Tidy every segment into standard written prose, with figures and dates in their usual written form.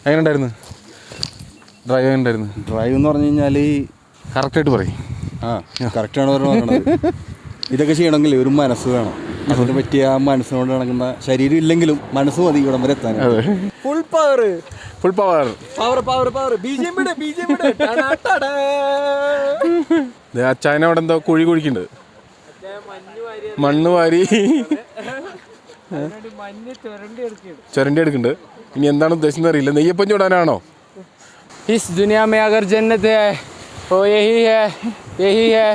എങ്ങനെയുണ്ടായിരുന്നു ഡ്രൈവ്? എങ്ങനെയുണ്ടായിരുന്നു ഡ്രൈവ് എന്ന് പറഞ്ഞു കഴിഞ്ഞാൽ കറക്റ്റായിട്ട് പറയും. കറക്റ്റാണ് പറഞ്ഞത്. ഇതൊക്കെ ചെയ്യണമെങ്കിൽ ഒരു മനസ്സ് വേണം. അതിന് പറ്റിയ ആ മനസ്സിനോട് നടക്കുന്ന ശരീരം ഇല്ലെങ്കിലും മനസ്സ് മതി ഇവിടം വരെ എത്താൻ. Full power full power power power power. അച്ചായനെ അവിടെ എന്തോ കുഴി കുഴിക്കുന്നുണ്ട്, മണ്ണ് വാരി ചുരണ്ടി എടുക്കുന്നുണ്ട്. ഇനി എന്താണ് ഉദ്ദേശിച്ചത് അറിയില്ല. നെയ്യപ്പം ചൂടാനാണോ? इस दुनिया में अगर जन्नत है तो यही है, यही है,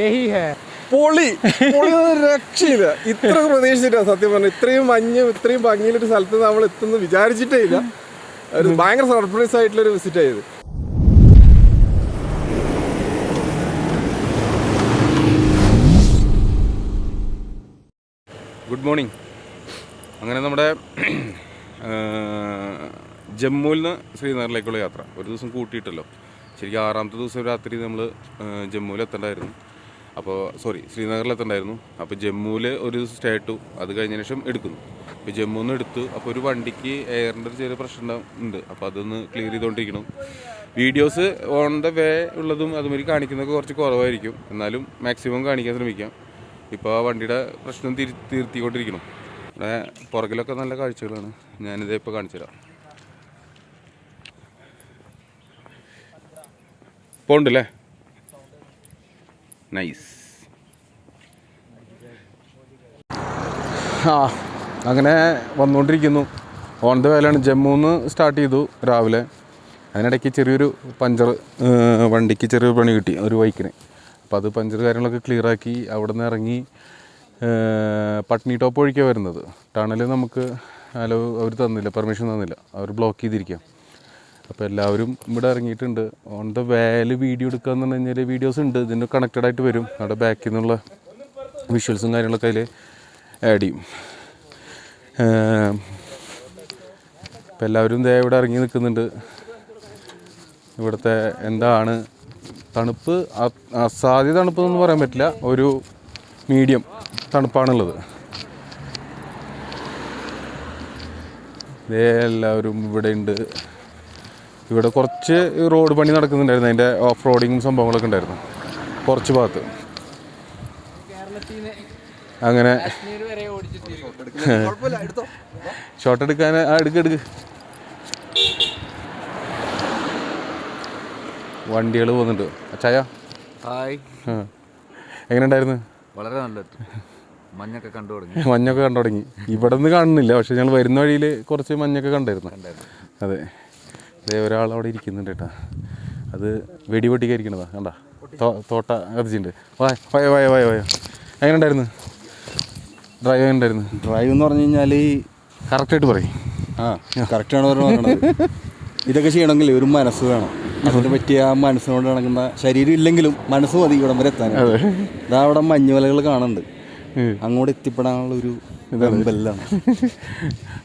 यही है. പൊളി പൊളി രക്ഷയില്ല. ഇത്ര പ്രതീക്ഷിച്ചിട്ടാണ് സത്യം പറഞ്ഞത്. ഇത്രയും മഞ്ഞ് ഇത്രയും ഭംഗിയിലൊരു സ്ഥലത്ത് നമ്മൾ എത്തുന്നു വിചാരിച്ചിട്ടേ ഇല്ല. ഒരു ഭയങ്കര സർപ്രൈസ് ആയിട്ടുള്ളൊരു വിസിറ്റ് ആയത്. Good morning. അങ്ങനെ നമ്മുടെ ജമ്മുവിൽ നിന്ന് ശ്രീനഗറിലേക്കുള്ള യാത്ര ഒരു ദിവസം കൂട്ടിയിട്ടല്ലോ. ശരിക്കും 6ാമത്തെ ദിവസം രാത്രി നമ്മൾ ജമ്മുവിൽ എത്തേണ്ടായിരുന്നു. അപ്പോൾ ശ്രീനഗറിലെത്തണ്ടായിരുന്നു. അപ്പോൾ ജമ്മുവിൽ ഒരു ദിവസം സ്റ്റേ ഇട്ടു. അത് കഴിഞ്ഞതിന് ശേഷം എടുക്കുന്നു. അപ്പോൾ ജമ്മുവിൽ നിന്ന് എടുത്തു. അപ്പോൾ ഒരു വണ്ടിക്ക് എയറിൻ്റെ ഒരു ചെറിയ പ്രശ്നം ഉണ്ട്. അപ്പോൾ അതൊന്ന് ക്ലിയർ ചെയ്തുകൊണ്ടിരിക്കണം. വീഡിയോസ് ഓൺ ദ വേ ഉള്ളതും അതുമാതിരി കാണിക്കുന്നതൊക്കെ കുറച്ച് കുറവായിരിക്കും. എന്നാലും മാക്സിമം കാണിക്കാൻ ശ്രമിക്കാം. ഇപ്പോൾ ആ വണ്ടിയുടെ പ്രശ്നം തീർത്തിക്കൊണ്ടിരിക്കണം. ഇവിടെ പുറകിലൊക്കെ നല്ല കാഴ്ചകളാണ്. ഞാനിതേ ഇപ്പോൾ കാണിച്ചു തരാം. പോണ്ടല്ലേ? നൈസ്. അങ്ങനെ വന്നുകൊണ്ടിരിക്കുന്നു. ഓൺ ദ വേലാണ്. ജമ്മുന്ന് സ്റ്റാർട്ട് ചെയ്തു രാവിലെ. അതിനിടയ്ക്ക് ചെറിയൊരു പഞ്ചർ, വണ്ടിക്ക് ചെറിയൊരു പണി കിട്ടി ഒരു ബൈക്കിന്. അപ്പോൾ അത് പഞ്ചർ കാര്യങ്ങളൊക്കെ ക്ലിയറാക്കി അവിടെ നിന്ന് ഇറങ്ങി പട്നി ടോപ്പ് ഒഴിക്കാൻ വരുന്നത്. ടണൽ നമുക്ക് അവർ തന്നില്ല, പെർമിഷൻ തന്നില്ല. അവർ ബ്ലോക്ക് ചെയ്തിരിക്കുക. അപ്പോൾ എല്ലാവരും ഇവിടെ ഇറങ്ങിയിട്ടുണ്ട്. ഓൺ ദ വേല് വീഡിയോ എടുക്കുകയെന്ന് പറഞ്ഞു കഴിഞ്ഞാൽ വീഡിയോസ് ഉണ്ട്, ഇതിന് കണക്റ്റഡ് ആയിട്ട് വരും. അവിടെ ബാക്കിൽ നിന്നുള്ള വിഷ്വൽസും കാര്യങ്ങളൊക്കെ അതിൽ ആഡ് ചെയ്യും. ഇപ്പം എല്ലാവരും ഇവിടെ ഇറങ്ങി നിൽക്കുന്നുണ്ട്. ഇവിടുത്തെ എന്താണ് തണുപ്പ്, അസാധ്യ തണുപ്പെന്നൊന്നും പറയാൻ പറ്റില്ല, ഒരു മീഡിയം തണുപ്പാണുള്ളത്. എല്ലാവരും ഇവിടെ ഉണ്ട്. ഇവിടെ കുറച്ച് റോഡ് പണി നടക്കുന്നുണ്ടായിരുന്നു. അതിൻ്റെ ഓഫ് റോഡിങ്ങും സംഭവങ്ങളൊക്കെ ഉണ്ടായിരുന്നു കുറച്ച് ഭാഗത്ത്. അങ്ങനെ ഷോട്ട് എടുക്കാൻ എടുക്ക് വണ്ടികൾ പോകുന്നുണ്ട്. അച്ചായ ഹായ്, എങ്ങനെ ഉണ്ടായിരുന്നു? വളരെ നല്ലത്. മഞ്ഞൊക്കെ കണ്ടു തുടങ്ങി. ഇവിടെ നിന്ന് കാണുന്നില്ല, പക്ഷെ ഞങ്ങൾ വരുന്ന വഴിയിൽ കുറച്ച് മഞ്ഞൊക്കെ കണ്ടായിരുന്നു. അതെ, അതേ ഒരാളവിടെ ഇരിക്കുന്നുണ്ട് കേട്ടോ. അത് വെടി പൊട്ടിക്കായിരിക്കണതാ കണ്ടാ, തോട്ട കത്തിച്ചിട്ടുണ്ട്. വായ എങ്ങനെ ഉണ്ടായിരുന്നു ഡ്രൈവ്? എങ്ങനെ ഉണ്ടായിരുന്നു ഡ്രൈവ് എന്ന് പറഞ്ഞു കഴിഞ്ഞാൽ കറക്റ്റായിട്ട് പറയും. കറക്റ്റാണ് പറഞ്ഞത്. ഇതൊക്കെ ചെയ്യണമെങ്കിൽ ഒരു മനസ്സ് വേണം. അതിന് പറ്റിയ ആ മനസ്സിനോട് നടക്കുന്ന ശരീരം ഇല്ലെങ്കിലും മനസ്സ് മതി ഇവിടം വരെ എത്താൻ. ഇതാ അവിടെ മഞ്ഞുമലകൾ കാണുന്നുണ്ട്. അങ്ങോട്ട് എത്തിപ്പെടാനുള്ള ഒരു ബെല്ലാണ്.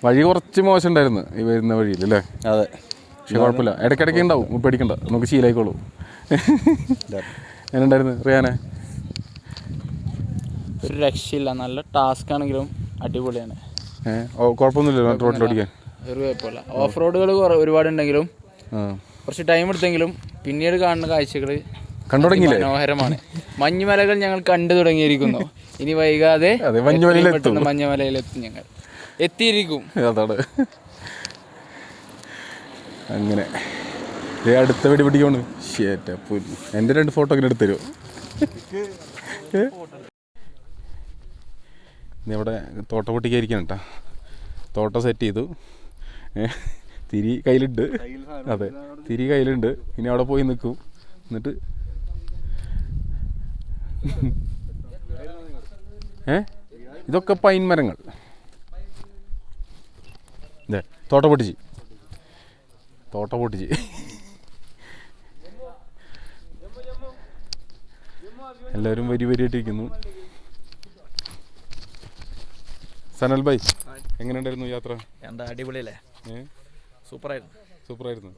വഴി കുറച്ച് മോശം ഉണ്ടായിരുന്നു ഈ വരുന്ന വഴിയിൽ അല്ലേ? അതെ, പക്ഷെ കുഴപ്പമില്ല, ഇടയ്ക്കിടയ്ക്ക് ഉണ്ടാവും, പേടിക്കണ്ട, നമുക്ക് ശീലമായിക്കോളൂ. എങ്ങനെ ഉണ്ടായിരുന്നു റിയാനെ? ഒരു രക്ഷയില്ല, നല്ല ടാസ്ക് ആണെങ്കിലും അടിപൊളിയാണ്. കുഴപ്പമൊന്നുമില്ല റോഡിലോടിക്കാൻ? ഒരു കുഴപ്പമില്ല. ഓഫ് റോഡുകൾ ഒരുപാടുണ്ടെങ്കിലും കുറച്ച് ടൈം എടുത്തെങ്കിലും പിന്നീട് കാണുന്ന കാഴ്ചകൾ മനോഹരമാണ്. മഞ്ഞുമലകൾ ഞങ്ങൾ കണ്ടു തുടങ്ങിയിരിക്കുന്നു. ഇനി വൈകാതെ മഞ്ഞുമലയിലെത്തും. ഞങ്ങൾ എത്തിയിരിക്കും. അതാണ്. അങ്ങനെ അടുത്ത വെടി പിടിക്കാണ്. എൻ്റെ 2 ഫോട്ടോ ഒക്കെ എടുത്ത് തരുമോ? ഇനി അവിടെ തോട്ട പൊട്ടിക്കായിരിക്കണം കേട്ടോ. തോട്ടം സെറ്റ് ചെയ്തു, തിരി കയ്യിലുണ്ട്. അതെ, തിരി കയ്യിലുണ്ട്. ഇനി അവിടെ പോയി നിൽക്കും. എന്നിട്ട് ഇതൊക്കെ പൈൻ മരങ്ങൾ. അതെ, തോട്ട പൊട്ടിച്ച് എല്ലാവരും വരിയായിട്ടിരിക്കുന്നു. സനൽ ഭായ്, എങ്ങനെ ഉണ്ടായിരുന്നു യാത്ര? എന്താ അടിപൊളിയല്ലേ? സൂപ്പറായിരുന്നു.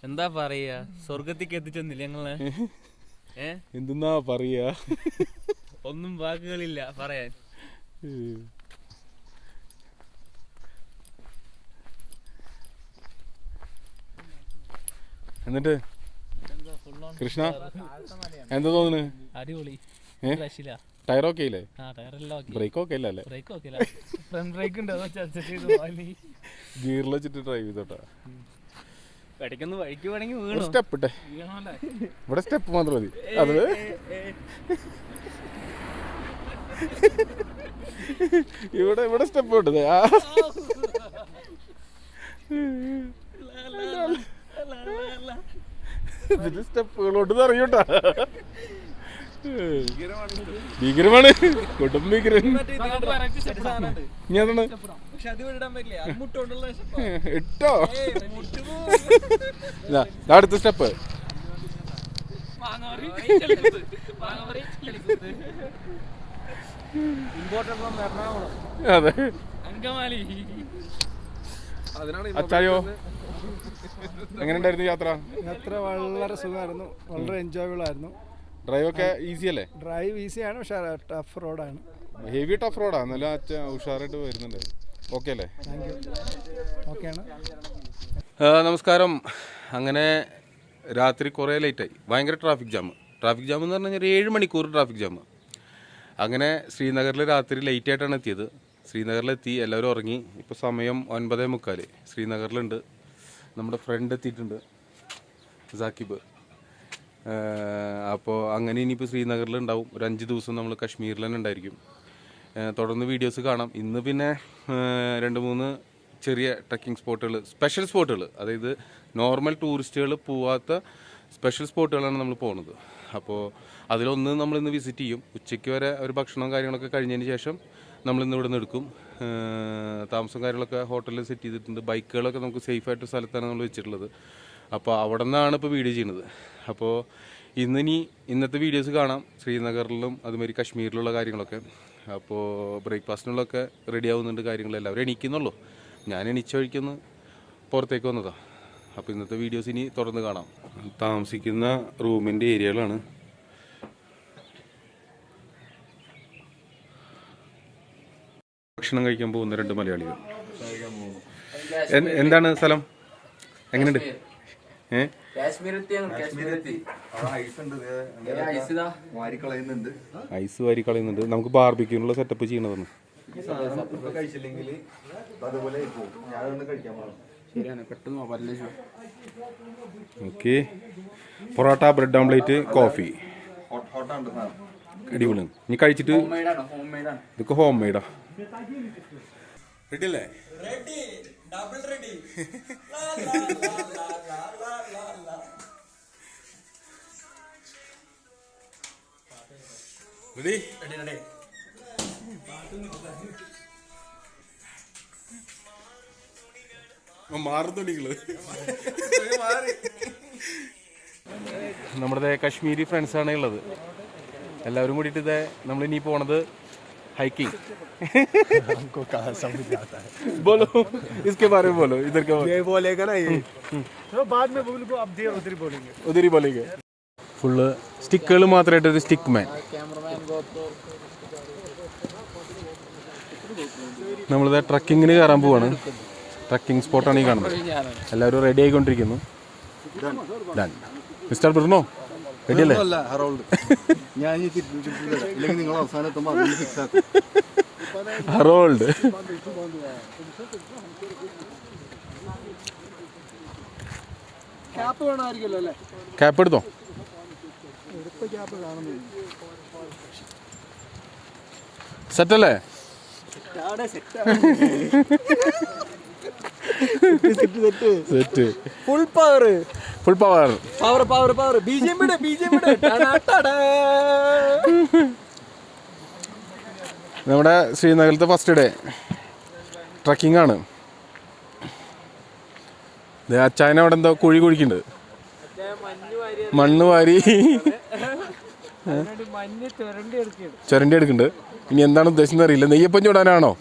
എന്താ പറയാ, സ്വർഗത്തേക്ക് എത്തിച്ചെന്നില്ല ഞങ്ങളെ. എന്തെന്നാ പറയാ, ഒന്നും വാക്കുകളില്ല പറയാൻ. എന്നിട്ട് കൃഷ്ണ എന്താ തോന്നുന്നു? അടിപൊളി. ടയറൊക്കെ ഇല്ലേ? ബ്രേക്ക് ഒക്കെ ഇല്ലല്ലേ? ഗിയറിൽ വെച്ചിട്ട് ഡ്രൈവ് ചെയ്തോട്ടാ. സ്റ്റെപ്പ് ഇട്ടെ, ഇവിടെ സ്റ്റെപ്പ് മാത്രം മതി. അത് ഇവിടെ സ്റ്റെപ്പ് ഇട്ടത് ഇതിന്റെ സ്റ്റെപ്പുകളോട്ട് അറിയൂട്ടാ. ഭീകരമാണ്, കൊടും ഭീകരൻ. ഇട്ടോ അടുത്ത സ്റ്റെപ്പ്. അതെ. അച്ചായോ എങ്ങനെയുണ്ടായിരുന്നു യാത്ര? യാത്ര വളരെ സുഖമായിരുന്നു, വളരെ എൻജോയബിൾ ആയിരുന്നു. ഡ്രൈവ് ഒക്കെ ഈസി അല്ലേ? ഡ്രൈവ് ഈസിയാണ്, പക്ഷേ ടഫ് റോഡാണ്. ഹെവി ടഫ് റോഡാണ്, നല്ല ഉഷാറായിട്ട് വരുന്നുണ്ട്. ഓക്കെ അല്ലേ? Thank you. ഓക്കെയാണ്. നമസ്കാരം. അങ്ങനെ രാത്രി കുറേ ലേറ്റായി, ഭയങ്കര ട്രാഫിക് ജാം എന്ന് പറഞ്ഞു കഴിഞ്ഞാൽ 7 മണിക്കൂർ ട്രാഫിക് ജാം. അങ്ങനെ ശ്രീനഗറിൽ രാത്രി ലേറ്റ് ആയിട്ടാണ് എത്തിയത്. ശ്രീനഗറിലെത്തി, എല്ലാവരും ഉറങ്ങി. ഇപ്പോൾ സമയം 9:45. ശ്രീനഗറിലുണ്ട്, നമ്മുടെ ഫ്രണ്ട് എത്തിയിട്ടുണ്ട്, സാക്കിബ്. അപ്പോൾ അങ്ങനെ ഇനിയിപ്പോൾ ശ്രീനഗറിലുണ്ടാവും. ഒരു 5 ദിവസം നമ്മൾ കശ്മീരിൽ തന്നെ ഉണ്ടായിരിക്കും. തുടർന്ന് വീഡിയോസ് കാണാം. ഇന്ന് പിന്നെ 2-3 ചെറിയ ട്രക്കിംഗ് സ്പോട്ടുകൾ, സ്പെഷ്യൽ സ്പോട്ടുകൾ, അതായത് നോർമൽ ടൂറിസ്റ്റുകൾ പോവാത്ത സ്പെഷ്യൽ സ്പോട്ടുകളാണ് നമ്മൾ പോകുന്നത്. അപ്പോൾ അതിലൊന്ന് നമ്മളിന്ന് വിസിറ്റ് ചെയ്യും. ഉച്ചയ്ക്ക് വരെ ഒരു ഭക്ഷണവും കാര്യങ്ങളൊക്കെ കഴിഞ്ഞതിന് ശേഷം നമ്മളിന്ന് ഇവിടെ നിന്ന് എടുക്കും. താമസം കാര്യങ്ങളൊക്കെ ഹോട്ടലിൽ സെറ്റ് ചെയ്തിട്ടുണ്ട്. ബൈക്കുകളൊക്കെ നമുക്ക് സേഫായിട്ട് സ്ഥലത്താണ് നമ്മൾ വെച്ചിട്ടുള്ളത്. അപ്പോൾ അവിടെ നിന്നാണ് ഇപ്പോൾ വീഡിയോ ചെയ്യുന്നത്. അപ്പോൾ ഇന്നത്തെ വീഡിയോസ് കാണാം, ശ്രീനഗറിലും അതുമാതിരി കശ്മീരിലുള്ള കാര്യങ്ങളൊക്കെ. അപ്പോൾ ബ്രേക്ക്ഫാസ്റ്റിനുള്ളൊക്കെ റെഡി ആവുന്നുണ്ട് കാര്യങ്ങൾ. എല്ലാവരും എണീക്കുന്നുള്ളൂ, ഞാൻ എണീച്ച വഴിക്കൊന്ന് പുറത്തേക്ക് വന്നതാണ്. അപ്പോൾ ഇന്നത്തെ വീഡിയോസ് ഇനി തുടർന്ന് കാണാം. താമസിക്കുന്ന റൂമിൻ്റെ ഏരിയകളാണ്. ഭക്ഷണം കഴിക്കാൻ പോകുന്ന 2 മലയാളികൾ. എന്താണ് സ്ഥലം? എങ്ങനെയുണ്ട്? ഐസ് വാരി കളയുന്നുണ്ട്. നമുക്ക് ബാർബിക്യൂനുള്ള സെറ്റപ്പ് ചെയ്യണതാണ്. Okay, parotta, bread omelette, coffee. അടിപൊളി. ഇനി കഴിച്ചിട്ട് ഇതൊക്കെ ഹോം മെയ്ഡാ. റെഡി അല്ലേ? റെഡി? മാറുന്നുണ്ടെങ്കില് നമ്മുടെ കശ്മീരി ഫ്രണ്ട്സാണ് ഉള്ളത്. എല്ലാവരും കൂടിയിട്ട് ഇതേ നമ്മളിനി പോണത് हाइकिंग हमको कहाँ समझ आता है. बोलो इसके बारे में बोलो. इधर का ये बोलेगा ना ये तो बाद में बोलो, अब उधर ही बोलेंगे. ഫുള്ള് സ്റ്റിക്കുകൾ മാത്രമായിട്ട് ഒരു സ്റ്റിക്ക് മാൻ. നമ്മളിത് ട്രക്കിങ്ങിന് കയറാൻ പോവാണ്. ട്രക്കിംഗ് സ്പോട്ടാണ് ഈ കാണുന്നത്. എല്ലാവരും റെഡി ആയിക്കൊണ്ടിരിക്കുന്നു. മിസ്റ്റർ ബ്രുണോ റെഡി അല്ലേ? ഹറോൾഡ് ക്യാപ്പ് എടുത്തോ? സെറ്റല്ലേ? സെറ്റ്. ഫുൾ പവർ നമ്മുടെ ശ്രീനഗറിലത്തെ ഫസ്റ്റ് ഡേ ട്രക്കിംഗ് ആണ്. അച്ചായന അവിടെ എന്തോ കുഴി കുഴിക്കുന്നുണ്ട്, മണ്ണ് വാരി ചുരണ്ടി എടുക്കുന്നുണ്ട്. ഇനി എന്താണ് ഉദ്ദേശിക്കുന്നത് അറിയില്ല. നെയ്യപ്പം ചൂടാനാണോ?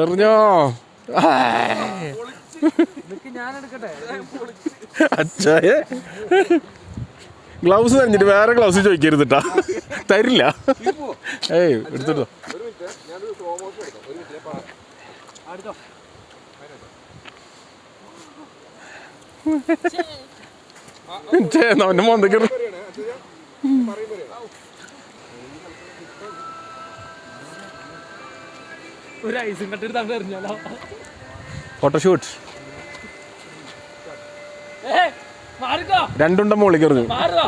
എറിഞ്ഞോ? അച്ചായ ഗ്ലൗസ് തന്നിട്ട് വേറെ ഗ്ലൗസ് ചോദിക്കരുതിട്ടാ, തരില്ല. ഏയ് എടുത്തിട്ടോ. അവൻ്റെ മോന്തയ്ക്ക് ഒരു ഐസും കട്ടെടുത്ത് എറിഞ്ഞാലോ. ഫോട്ടോഷൂട്ട് മാറിക്കോ, 2 മുകളിലേക്ക് എറിഞ്ഞു. മാറോ.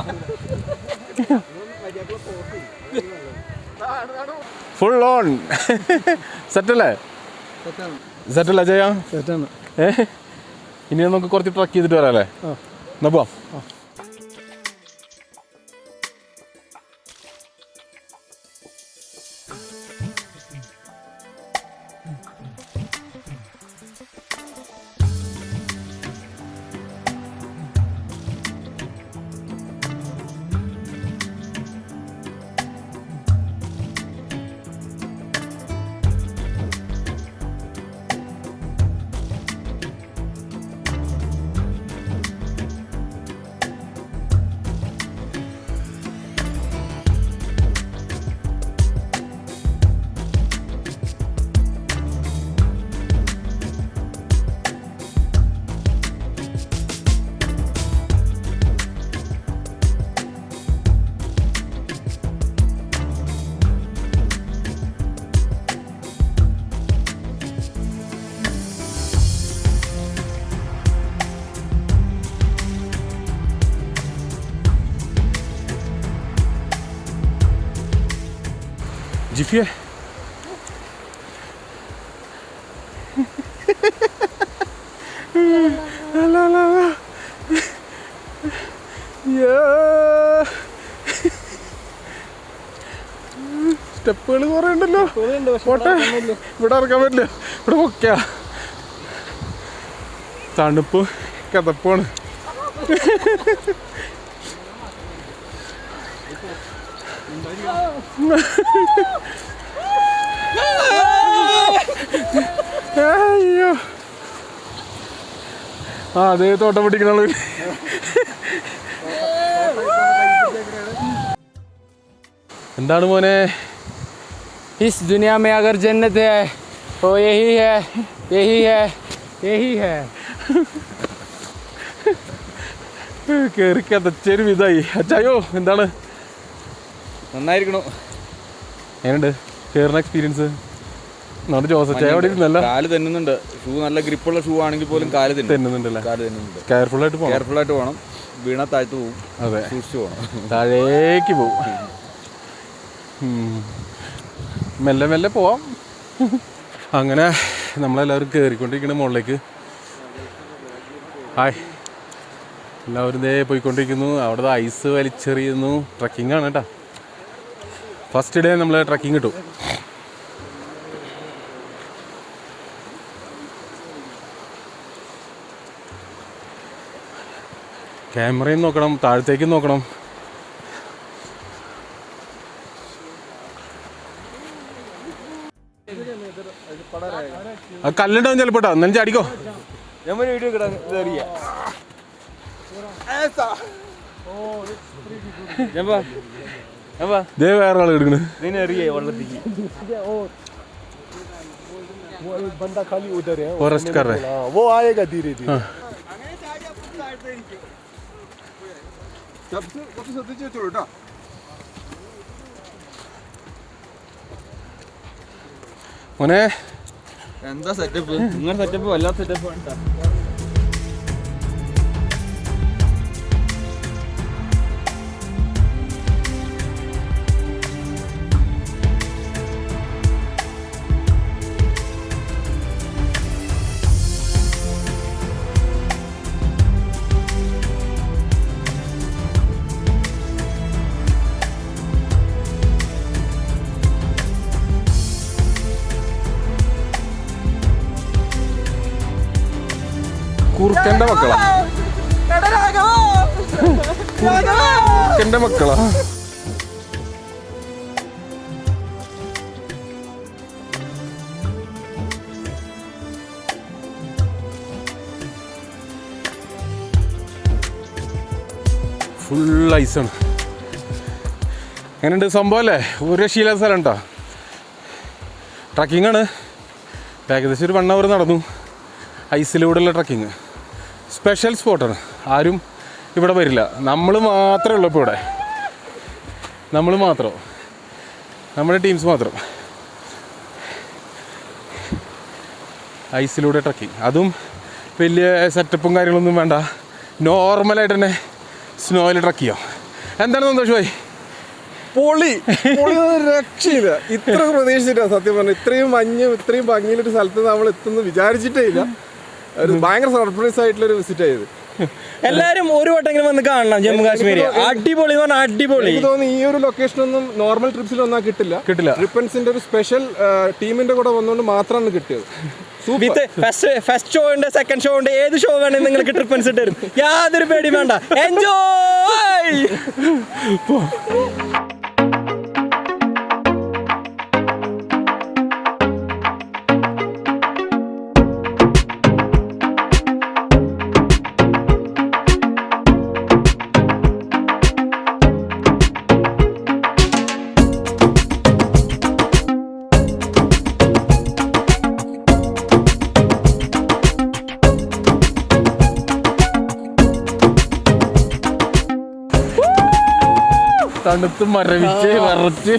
Full on. സെറ്റല്ലേ? സെറ്റല്ലേ ചെയ്യാ? ഇനി നമുക്ക് കുറച്ച് ട്രക്ക് ചെയ്തിട്ട് വരാം അല്ലേ? എന്നാ പോവാം. ജിഫിയെ സ്റ്റെപ്പുകൾ കുറെ ഉണ്ടല്ലോ. പോട്ടെ, ഇവിടെ ഇറക്കാൻ പറ്റില്ല. ഇവിടെ പൊക്കാ തണുപ്പ് കിതപ്പാണ്. അയ്യോ, അതേ തോട്ടം പിടിക്കണ എന്താണ് മോനെ? इस दुनिया में अगर जन्नत है तो यही है, यही है, यही है. കേറി കതച്ചൊരു വിധായി. അച്ചായോ എന്താണ്? നന്നായിരിക്കണു. എങ്ങനെയുണ്ട് കയറുന്ന എക്സ്പീരിയൻസ്? നമ്മുടെ ജോസഫ് ചായ അവിടെ ഇരുന്നല്ല. കാല് തെന്നുന്നുണ്ട്. ഷൂ നല്ല ഗ്രിപ്പുള്ള ഷൂ ആണെങ്കിൽ പോലും കാല് തെന്നുന്നുണ്ടല്ലേ? കാല് തെന്നുന്നുണ്ട്. കെയർഫുൾ ആയിട്ട് പോകണം. വീണ താഴ്ത്തു പോവും. അതെ, സൂക്ഷിച്ചു പോകണം. താഴേക്ക് പോവും. മെല്ലെ മെല്ലെ പോവാം. അങ്ങനെ നമ്മളെല്ലാവരും കയറിക്കൊണ്ടിരിക്കുന്ന മുകളിലേക്ക്. ഹായ്, എല്ലാവരും ദേ പോയിക്കൊണ്ടിരിക്കുന്നു. അവിടെ ഐസ് വലിച്ചെറിയുന്നു. ട്രക്കിംഗ് ആണ് കേട്ടോ. ഫസ്റ്റ് ഡേ നമ്മൾ ട്രക്കിംഗ് കിട്ടും. ക്യാമറയും നോക്കണം, താഴത്തേക്കും നോക്കണം. അത് കല്ലുണ്ടാവും ചിലപ്പോട്ടോ. എന്നാലും ചാടിക്കോ. ദേ വേറെ ആൾ എടുക്കണ്. ഫോറസ്റ്റ് കാർ ശ്രദ്ധിച്ചു വെച്ചോളൂ കേട്ടോ. മോനെ എന്താ സെറ്റപ്പ്? നിങ്ങളുടെ സെറ്റപ്പ് വല്ലാത്ത സെറ്റപ്പ് വേണ്ട. കുറുക്കന്റെ മക്കളാ. കുറുക്കന്റെ മക്കളാ. ഫുൾ ഐസാണ്. എങ്ങനെയുണ്ട് സംഭവം അല്ലേ? ഒരു രക്ഷയില്ലാത്ത സ്ഥലം കേട്ടോ. ട്രക്കിംഗ് ആണ്. ഏകദേശം ഒരു 1 hour നടന്നു. ഐസിലൂടെയുള്ള ട്രക്കിങ്. സ്പെഷ്യൽ സ്പോട്ടാണ്. ആരും ഇവിടെ വരില്ല. നമ്മൾ മാത്രമേ ഉള്ളൂ ഇപ്പോൾ ഇവിടെ. നമ്മൾ മാത്രം, നമ്മുടെ ടീംസ് മാത്രം. ഐസിലൂടെ ട്രക്കിങ്, അതും വലിയ സെറ്റപ്പും കാര്യങ്ങളൊന്നും വേണ്ട. നോർമലായിട്ട് തന്നെ സ്നോയിൽ ട്രക്ക് ചെയ്യാം. എന്താണ് സന്തോഷമായി? പൊളി പൊളി രക്ഷയില്ല. ഇത്ര പ്രതീക്ഷിച്ചിട്ടാ സത്യം പറഞ്ഞാൽ. ഇത്രയും മഞ്ഞ് ഇത്രയും ഭംഗിയിലൊരു സ്ഥലത്ത് നമ്മൾ എത്തുന്നു വിചാരിച്ചിട്ടേ ഇല്ല. ഒരു ഭയങ്കര സർപ്രൈസ് ആയിട്ടുള്ളൊരു വിസിറ്റ് ആയത്. എല്ലാരും ഒരു വട്ടെങ്കിലും വന്ന് കാണണം ജമ്മു കാശ്മീർ. അടിപൊളി എന്ന് പറഞ്ഞാൽ അടിപൊളി. എനിക്ക് തോന്നുന്നു ഈ ഒരു ലൊക്കേഷനൊന്നും നോർമൽ ട്രിപ്സിൽ ഒന്നും കിട്ടില്ല. ട്രിപ്പൻസിന്റെ ഒരു സ്പെഷ്യൽ ടീമിന്റെ കൂടെ വന്നുകൊണ്ട് മാത്രമാണ് കിട്ടിയത്. വിത്ത് ഫസ്റ്റ് ഷോ ഉണ്ട്, സെക്കൻഡ് ഷോ ഉണ്ട്, ഏത് ഷോ വേണമെങ്കിൽ നിങ്ങൾക്ക് ട്രിപ്പൻസ് ഇട്ട് തരും. യാതൊരു പേടിയും വേണ്ട. എൻജോയ്. തണുത്ത് മരവിച്ച് വിറച്ച്.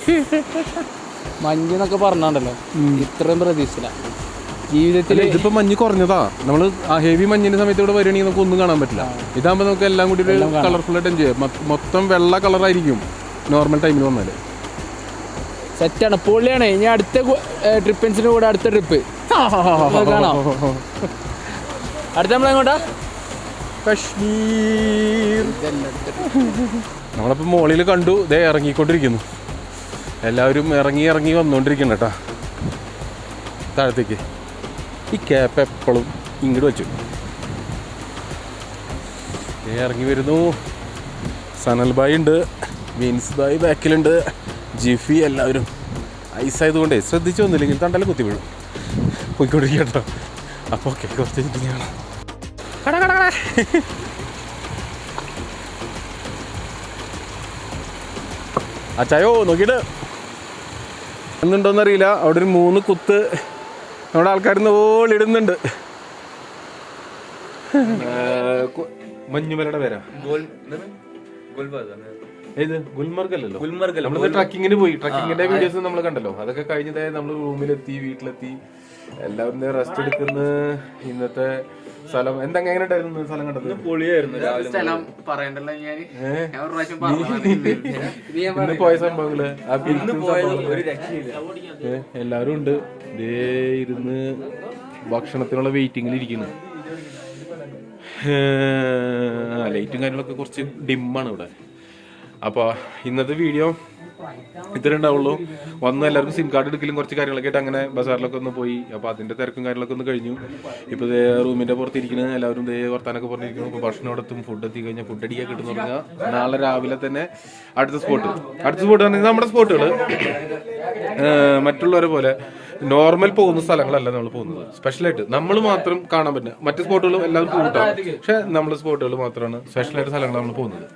മഞ്ഞെന്നൊക്കെ പറഞ്ഞാണ്ടല്ലോ, ഇത്രയും പ്രതീക്ഷിച്ചില്ല ജീവിതത്തിൽ. ഇതിപ്പോ മഞ്ഞ് കുറഞ്ഞതാ. നമ്മള് ആ ഹെവി മഞ്ഞിന്റെ സമയത്ത് ഇവിടെ വരികയാണെങ്കിൽ നമുക്ക് ഒന്നും കാണാൻ പറ്റില്ല. ഇതാകുമ്പോൾ നമുക്ക് എല്ലാം കൂടി ഒരു കളർഫുൾ ആയിട്ട് എൻജോയ് ചെയ്യാം. മൊത്തം വെള്ള കളറായിരിക്കും നോർമൽ ടൈമിൽ വന്നാല്. സെറ്റാണ്, പൊളിയാണ്. ഇനി അടുത്ത ട്രിപ്പൻസിന് കൂടെ അടുത്ത ട്രിപ്പ് കാണാം. അടുത്ത നമ്മളെങ്ങോട്ടാ? കശ്മീർ. നമ്മളപ്പോൾ മോളിൽ കണ്ടു, ദേ ഇറങ്ങിക്കൊണ്ടിരിക്കുന്നു. എല്ലാവരും ഇറങ്ങി വന്നുകൊണ്ടിരിക്കുന്നു കേട്ടോ താഴത്തേക്ക്. ഈ ക്യാപ്പ് എപ്പോഴും ഇങ്ങോട്ട് വെച്ചു. ഇറങ്ങി വരുന്നു. സനൽ ബായ് ഉണ്ട്, വിൻസ് ബായ് ബാക്കിലുണ്ട്, ജിഫി. എല്ലാവരും ഐസായതുകൊണ്ടേ ശ്രദ്ധിച്ചു വന്നില്ലെങ്കിൽ തണ്ടല കുത്തി വീഴും. പോയിക്കൊണ്ടിരിക്കുക കേട്ടോ. അപ്പോൾ ഓക്കെ, കുറച്ച് ചിറ്റിങ്ങാണ്. അച്ചായോ നോക്കിയിട്ട് എന്നുണ്ടോന്നറിയില്ല. അവിടെ ഒരു 3 കുത്ത് നമ്മുടെ ആൾക്കാരിന്ന് ഓളിടുന്നുണ്ട്. മഞ്ഞുമലയുടെ പേരാ ഏത്? ഗുൽമർഗ് അല്ലല്ലോ. നമ്മൾ ട്രക്കിങ്ങിന് പോയി. ട്രക്കിങ്ങിന്റെ വീഡിയോസ് നമ്മൾ കണ്ടല്ലോ. അതൊക്കെ കഴിഞ്ഞതേ നമ്മൾ റൂമിലെത്തി, വീട്ടിലെത്തി, എല്ലാവരും റെസ്റ്റ് എടുക്കുന്ന ഇന്നത്തെ സ്ഥലം. എങ്ങനെ ഉണ്ടായിരുന്നു സ്ഥലം കണ്ടത്? പൊളിയായിരുന്നു. ഇന്ന് പോയ സംഭവങ്ങള് എല്ലാവരും ഉണ്ട്. ദേ ഇരുന്ന് ഭക്ഷണത്തിനുള്ള വെയിറ്റിങ്ങിൽ ഇരിക്കുന്നു. ലൈറ്റും കാര്യങ്ങളൊക്കെ കുറച്ച് ഡിമ്മാണ് ഇവിടെ. അപ്പോൾ ഇന്നത്തെ വീഡിയോ ഇത്രേ ഉണ്ടാവുള്ളൂ. വന്ന് എല്ലാവർക്കും സിം കാർഡ് എടുക്കലും കുറച്ച് കാര്യങ്ങളൊക്കെ ആയിട്ട് അങ്ങനെ ബസാറിലൊക്കെ ഒന്ന് പോയി. അപ്പോൾ അതിൻ്റെ തിരക്കും കാര്യങ്ങളൊക്കെ ഒന്ന് കഴിഞ്ഞു. ഇപ്പോൾ ദേ റൂമിൻ്റെ പുറത്തിരിക്കുന്നത് എല്ലാവരും ദേ വർത്താനൊക്കെ പറഞ്ഞിരിക്കുന്നു. ഇപ്പോൾ ഭക്ഷണം എടുത്തും ഫുഡ് എത്തി കഴിഞ്ഞാൽ ഫുഡ് അടിക്കാൻ കിട്ടുന്ന പറഞ്ഞാൽ നാളെ രാവിലെ തന്നെ അടുത്ത സ്പോട്ട് പറഞ്ഞാൽ നമ്മുടെ സ്പോട്ടുകൾ മറ്റുള്ളവരെ പോലെ നോർമൽ പോകുന്ന സ്ഥലങ്ങളല്ല നമ്മൾ പോകുന്നത്. സ്പെഷ്യലായിട്ട് നമ്മൾ മാത്രം കാണാൻ പറ്റുന്ന മറ്റു സ്പോട്ടുകളും എല്ലാവരും കൂട്ടാം. പക്ഷെ നമ്മൾ സ്പോട്ടുകൾ മാത്രമാണ് സ്പെഷ്യലായിട്ട് സ്ഥലങ്ങൾ നമ്മൾ പോകുന്നത്.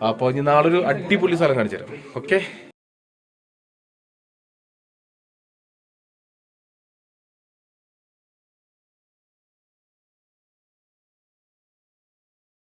അപ്പോൾ ഇനി നാളൊരു അടിപൊളി സ്ഥലം കാണിച്ചു തരാം. ഓക്കെ.